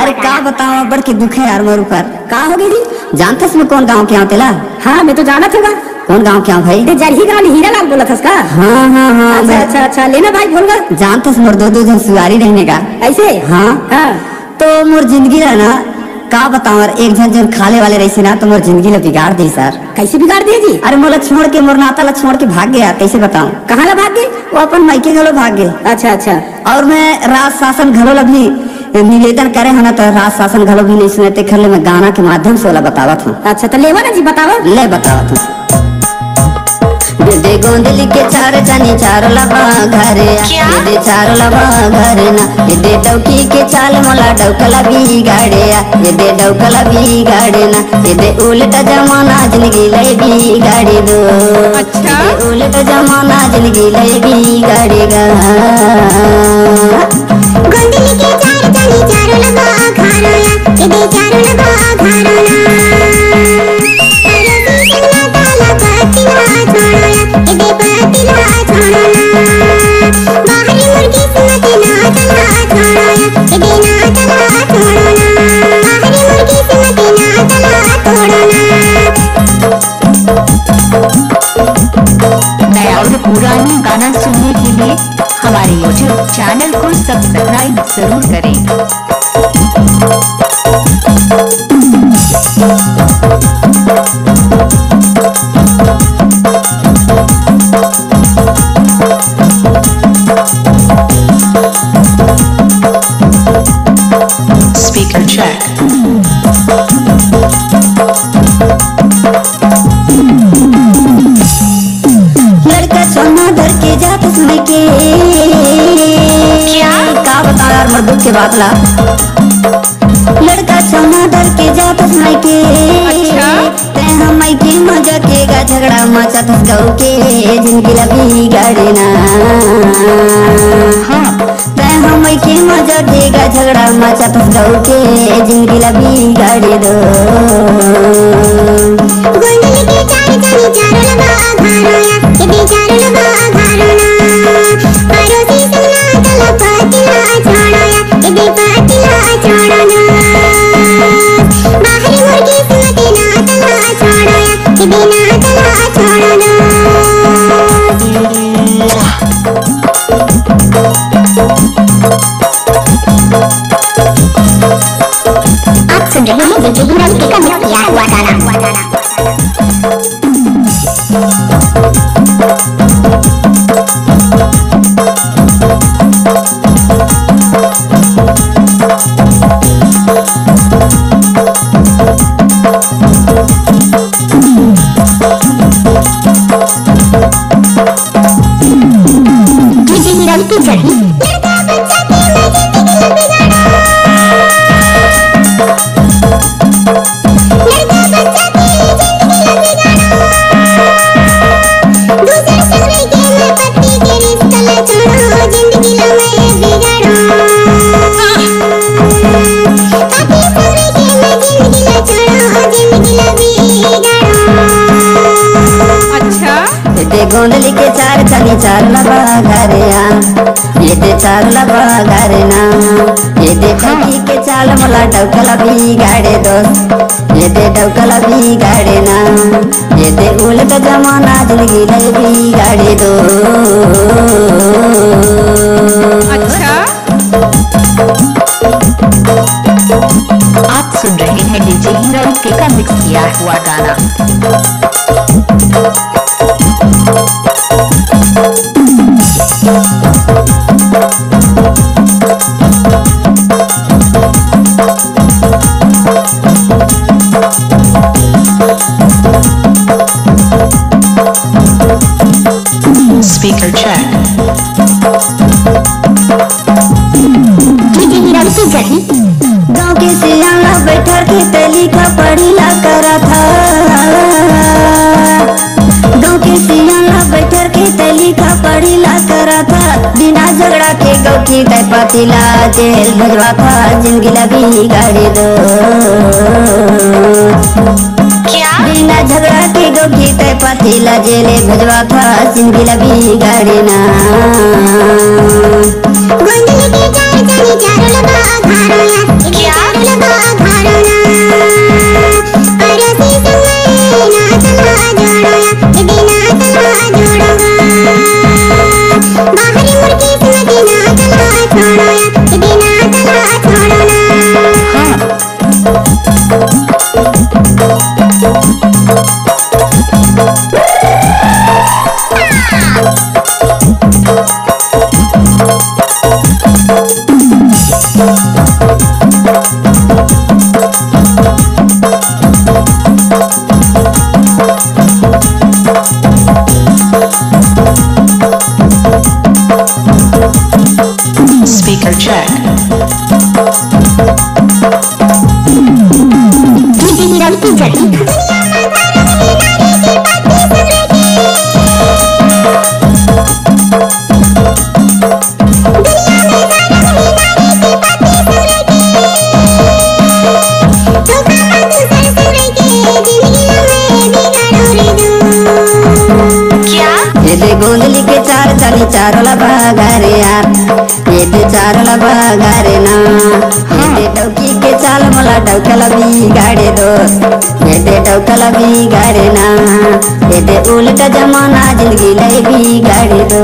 अरे का बताओ बड़ के दुख है यार मोर ऊपर। का हो गई जानते इसमें कौन गाँव के तेला? हाँ मैं तो जाना था। कौन गाँव क्या भाई? जरही गाँव हीरा लाल बोला था का? हाँ हाँ हाँ। अच्छा अच्छा लेना भाई बोल गया। जानते मोर दो जन सुवारी रहने का ऐसे। हाँ हाँ तो मोर जिंदगी है ना का बताओ एक जन जन खाले वाले रही ना तो मोर जिंदगी ला बिगाड़ दी सर। कैसे बिगाड़ दिया जी? अरे मोला छोड़ के मोर नाता ला छोड़ के भाग गया। कैसे बताऊं? कहाँ ला भाग गए? वो अपन मायके घलो भाग गए। अच्छा अच्छा। और मैं राज शासन घलो ला भी निवेदन करे है ना तो राज शासन घलो भी नहीं सुनते खले मैं गाना के माध्यम से वाला बतावत हूँ। अच्छा तो लेवा ना जी बतावा। ले बतावत हूँ। दे गोंदली के चार जानी चार लबा घरे दे चार लबा घरे ना दे डौकी के चाल मोला डौकला भी गाड़े ये दे डौकला भी गाड़े ना ये दे उल्टा जमाना जिंदगी ले भी गाड़ी दो। अच्छा उल्टा जमाना जिंदगी ले भी गाड़ेगा। गोंदली के चार जानी चार लबा घरे ये दे चार लबा घरे ना नया और पुरानी गाना सुनने के लिए हमारे YouTube चैनल को सब्सक्राइब जरूर करें। Speaker check. लड़का सोना धर के जात सुन के क्या का बता यार मर दुख के बात ला। लड़का सोना धर के जात सुन के ते हम के मजा के गा झगड़ा मचा थस गौ के जिंदगी ला बिगाड़े ना। ते हम के मजा के गा झगड़ा मचा थस गौ के जिंदगी ला बिगाड़े दो। गोंदली के चार जानी चार लबा घरे ये दे चार लबा घरे ना पड़ोसी सुना तला पतिला छोड़ो ये दे पतिला छोड़ो ना बाहरी मुर्गी सुनते ना तला छोड़ो ये दे ना तला छोड़ो ना। आप सुन रहे हैं डीजे हीरा का मिक्स किया हुआ गाना। डीजे हीरा की जर्नी लड़का बच्चा के मैं जिंदगी बिगाड़ा लड़का बच्चा के जिंदगी बिगाड़ा दूसरे ससुर के मैं पति के रिश्ता ला छोड़ो जिंदगी ला मैं बिगाड़ो पति ससुर के मैं जिंदगी ला छोड़ो जिंदगी ला बिगाड़ो। अच्छा ये दे गोंदली के चार जानी चार लबा घरे ये दे चार लबा घरे ना ये दे डौकी के चाल मोला डौकला भी गाड़े दोस्त ये दे डौकला भी गाड़े ना ये दे उल्टा जमाना जिंदगी ले भी गाड़ी दो। अच्छा आप सुन रहे हैं डीजे हीरा का मिक्स किया हुआ गाना। Speaker check. डीजे हीरा की जर्नी गाँव के सियाला बैठा के तली का पढ़ी ला करा था। गाँव के सियाला बैठा के तली का पढ़ी ला करा था। बिना झगड़ा के गौ की तय पतिला जेल भजवा था जिंदगी ला बिगाड़ी दो। बिना झगड़ा के गौ की तय पतिला जेले भजवा था जिंदगी ला बिगाड़ी ना। गोंदली के चार Speaker check. डीजे हीरो की जड़ी ये गोंदली के चार चाली चारों भागारे यार ये दे चारों भागारे ना ये दे डौकी के चाल मला डौकला भी गाड़े दोस्त ये दे डौकला भी गाड़े ना ये दे उल्टा जमाना जिंदगी ले भी गाड़े दो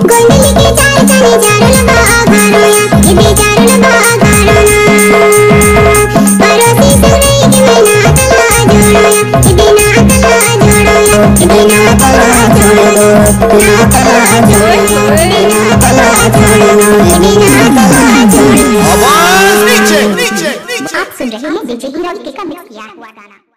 गोंदली के चार चाली चारों भागारो या ये दे चारों भागारो ना पड़ोसी सुने कि मैं ना तला जोड़ो या ये दे ना तला जोड़ो या बिना तला छोड़ दो बिना तला छोड़ दो बिना तला छोड़ दो बिना तला छोड़ दो आवाज नीचे नीचे नीचे। आप सुन रहे हैं डीजे हीरो का मिक्स किया हुआ गाना।